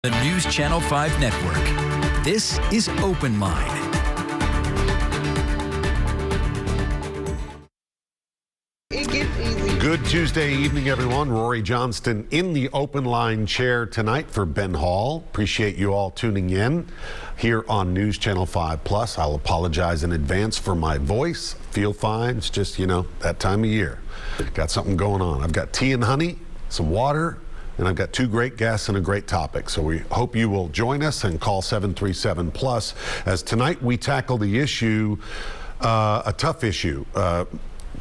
The News Channel 5 Network. This is OpenLine. Good Tuesday evening, everyone. Rhori Johnston in the OpenLine chair tonight for Ben Hall. Appreciate you all tuning in here on News Channel 5 Plus. I'll apologize in advance for my voice. Feel fine. It's just, that time of year. Got something going on. I've got tea and honey, some water, and I've got two great guests and a great topic. So we hope you will join us and call 737 Plus as tonight we tackle the issue, a tough issue.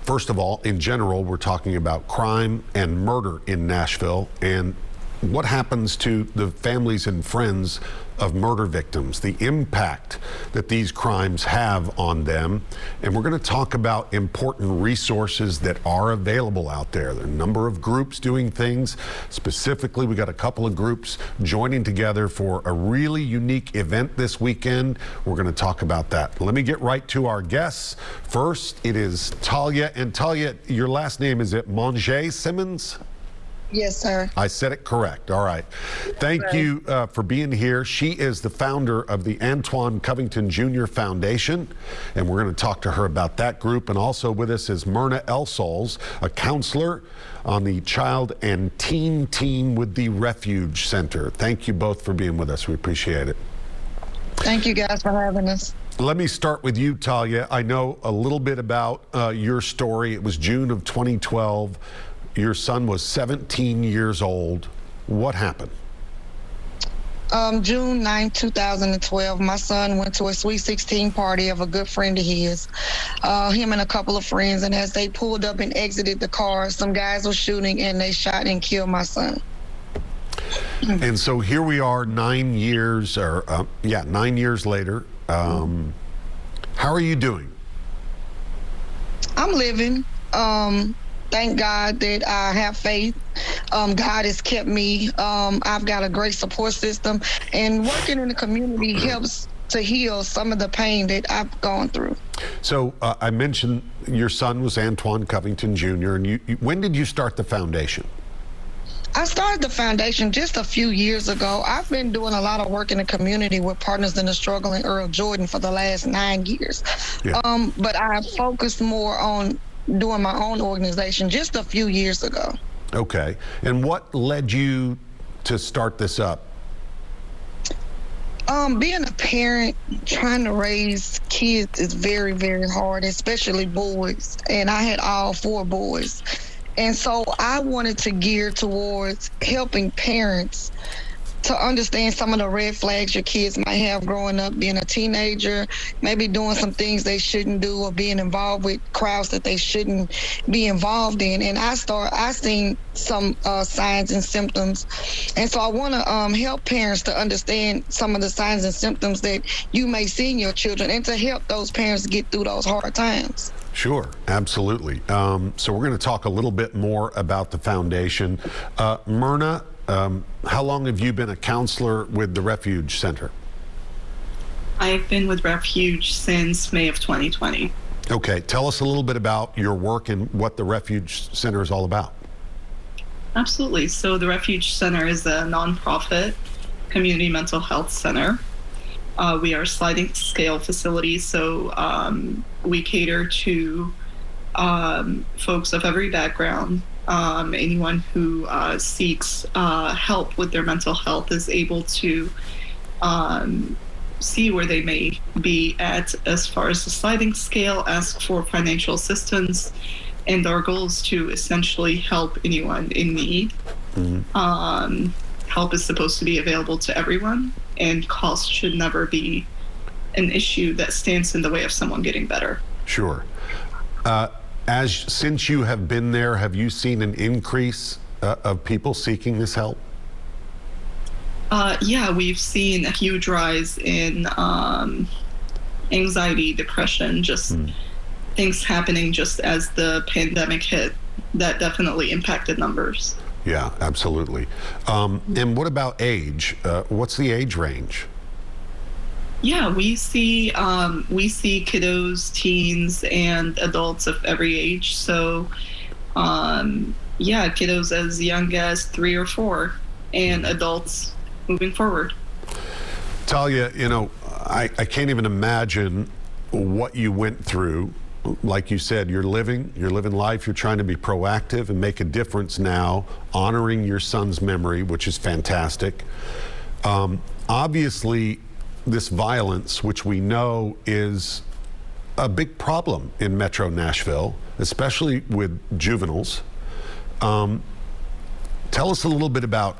First of all, in general, we're talking about crime and murder in Nashville and what happens to the families and friends of murder victims, the impact that these crimes have on them. And we're going to talk about important resources that are available out there. There are a number of groups doing things. Specifically, we got a couple of groups joining together for a really unique event this weekend. We're going to talk about that. Let me get right to our guests. First, it is Talia. And Talia, your last name, is it Monget-Simmons? Yes, sir. I said it correct. All right. Thank you for being here. She is the founder of the Antwand Covington Jr Foundation, and we're going to talk to her about that group. And also with us is Merna ElSols, a counselor on the child and teen team with the Refuge Center. Thank you both for being with us. We appreciate it. Thank you guys for having us. Let me start with you, Talia. I know a little bit about your story. It was June of 2012. Your son was 17 years old. What happened? June 9, 2012, my son went to a Sweet 16 party of a good friend of his, him and a couple of friends, and as they pulled up and exited the car, some guys were shooting and they shot and killed my son. And so here we are 9 years, 9 years later. How are you doing? I'm living. Thank God that I have faith. God has kept me. I've got a great support system, and working in the community helps to heal some of the pain that I've gone through. So I mentioned your son was Antwand Covington Jr., and when did you start the foundation? I started the foundation just a few years ago. I've been doing a lot of work in the community with Partners in the Struggle and Earl Jordan for the last 9 years. Yeah. But I focused more on doing my own organization just a few years ago. Okay. And what led you to start this up? Being a parent, trying to raise kids is very, very hard, especially boys. And I had all 4 boys. And so I wanted to gear towards helping parents to understand some of the red flags your kids might have growing up, being a teenager, maybe doing some things they shouldn't do or being involved with crowds that they shouldn't be involved in. And I seen some signs and symptoms. And so I want to help parents to understand some of the signs and symptoms that you may see in your children and to help those parents get through those hard times. Sure, absolutely. So we're going to talk a little bit more about the foundation. Merna, how long have you been a counselor with the Refuge Center? I've been with Refuge since May of 2020. Okay, tell us a little bit about your work and what the Refuge Center is all about. Absolutely. So the Refuge Center is a nonprofit community mental health center. We are a sliding scale facility, so we cater to folks of every background. Anyone who seeks help with their mental health is able to see where they may be at as far as the sliding scale, ask for financial assistance, and our goal is to essentially help anyone in need. Mm-hmm. Help is supposed to be available to everyone, and cost should never be an issue that stands in the way of someone getting better. Sure. Since you have been there, have you seen an increase of people seeking this help? Yeah, we've seen a huge rise in anxiety, depression, just things happening just as the pandemic hit. That definitely impacted numbers. Yeah, absolutely. And what about age? What's the age range? Yeah, we see kiddos, teens, and adults of every age. So, kiddos as young as 3 or 4, and adults moving forward. Talia, I can't even imagine what you went through. Like you said, you're living life, you're trying to be proactive and make a difference now, honoring your son's memory, which is fantastic. Obviously, this violence, which we know is a big problem in Metro Nashville, especially with juveniles. Tell us a little bit about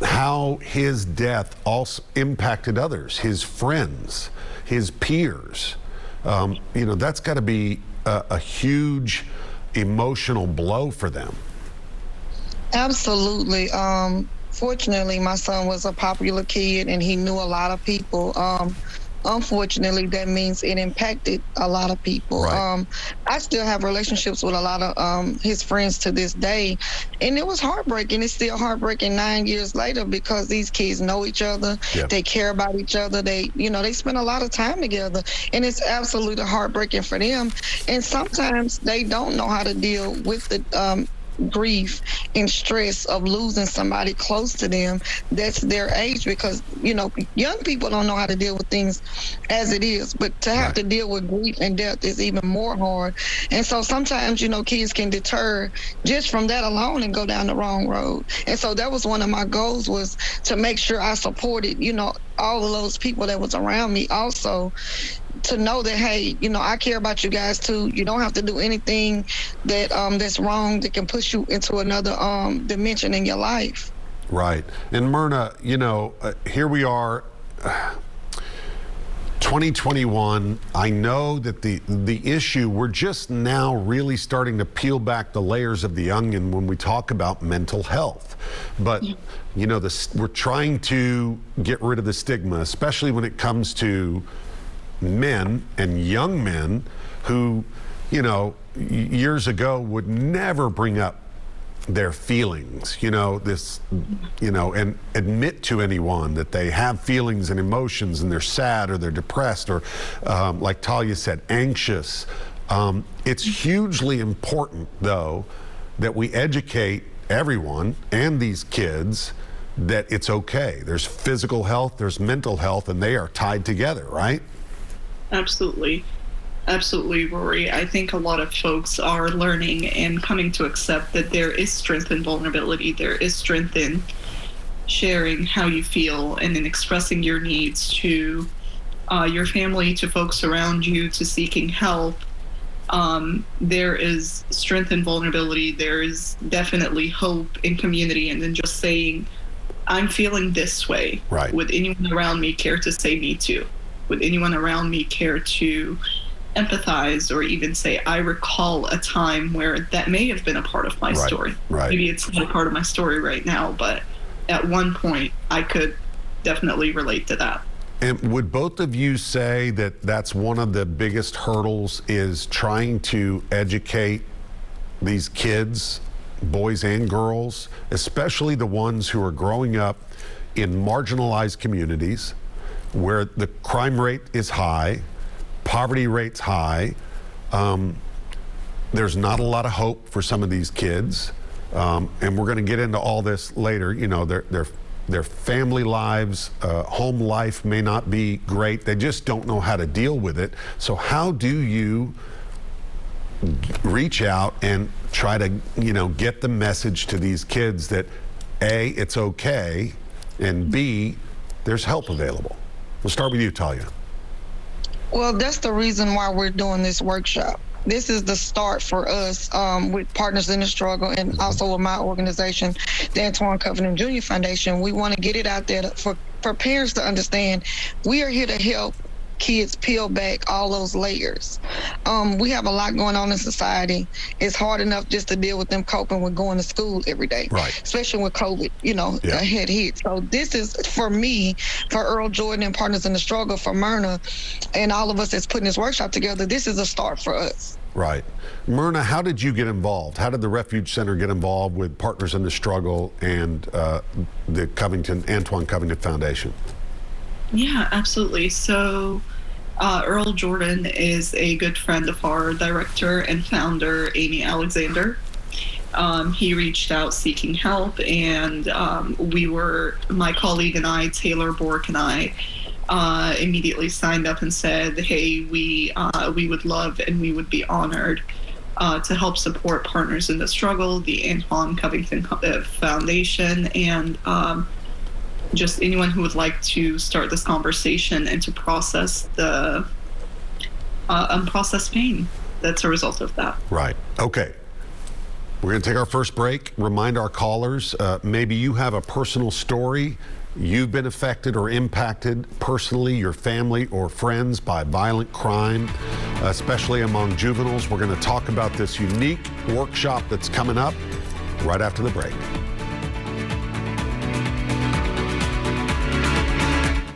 how his death also impacted others, his friends, his peers. That's got to be a huge emotional blow for them. Absolutely. Fortunately, my son was a popular kid and he knew a lot of people. Unfortunately, that means it impacted a lot of people. Right. I still have relationships with a lot of his friends to this day, and it was heartbreaking. It's still heartbreaking 9 years later because these kids know each other. Yeah. They care about each other. They spend a lot of time together, and it's absolutely heartbreaking for them. And sometimes they don't know how to deal with the grief and stress of losing somebody close to them that's their age, because young people don't know how to deal with things as it is, but to have to deal with grief and death is even more hard. And so sometimes kids can deter just from that alone and go down the wrong road. And so that was one of my goals, was to make sure I supported all of those people that was around me, also to know that, hey, I care about you guys too. You don't have to do anything that that's wrong that can push you into another dimension in your life. Right. And Merna, here we are, 2021. I know that the issue, we're just now really starting to peel back the layers of the onion when we talk about mental health. But we're trying to get rid of the stigma, especially when it comes to men and young men who, years ago would never bring up their feelings, and admit to anyone that they have feelings and emotions and they're sad or they're depressed or, like Talia said, anxious. It's hugely important, though, that we educate everyone and these kids that it's okay. There's physical health, there's mental health, and they are tied together, right? Absolutely, Rhori. I think a lot of folks are learning and coming to accept that there is strength in vulnerability. There is strength in sharing how you feel and in expressing your needs to your family, to folks around you, to seeking help. There is strength in vulnerability. There is definitely hope in community, and then just saying, I'm feeling this way. Right. Would anyone around me care to say me too? Would anyone around me care to empathize or even say, I recall a time where that may have been a part of my story. Right. Maybe it's not a part of my story right now, but at one point I could definitely relate to that. And would both of you say that that's one of the biggest hurdles, is trying to educate these kids, boys and girls, especially the ones who are growing up in marginalized communities, where the crime rate is high, poverty rate's high. There's not a lot of hope for some of these kids, and we're going to get into all this later. Their family lives, home life may not be great. They just don't know how to deal with it. So how do you reach out and try to get the message to these kids that A, it's okay, and B, there's help available? We'll start with you, Talia. Well, that's the reason why we're doing this workshop. This is the start for us with Partners in the Struggle, and also with my organization, the Antwand Covington Jr Foundation. We want to get it out there for parents to understand we are here to help kids peel back all those layers. We have a lot going on in society. It's hard enough just to deal with them coping with going to school every day, right? Especially with COVID, had hit. So this is, for me, for Earl Jordan and Partners in the Struggle, for Merna, and all of us that's putting this workshop together, this is a start for us. Right. Merna, how did you get involved? How did the Refuge Center get involved with Partners in the Struggle and the Antwand Covington Foundation? Yeah, absolutely. So Earl Jordan is a good friend of our director and founder, Amy Alexander. He reached out seeking help, and my colleague and I, Taylor Bork and I, immediately signed up and said, hey, we would love and we would be honored to help support Partners in the Struggle, the Antwand Covington Foundation, and just anyone who would like to start this conversation and to process the unprocessed pain that's a result of that. Right. Okay. We're going to take our first break. Remind our callers, maybe you have a personal story. You've been affected or impacted personally, your family or friends, by violent crime, especially among juveniles. We're going to talk about this unique workshop that's coming up right after the break.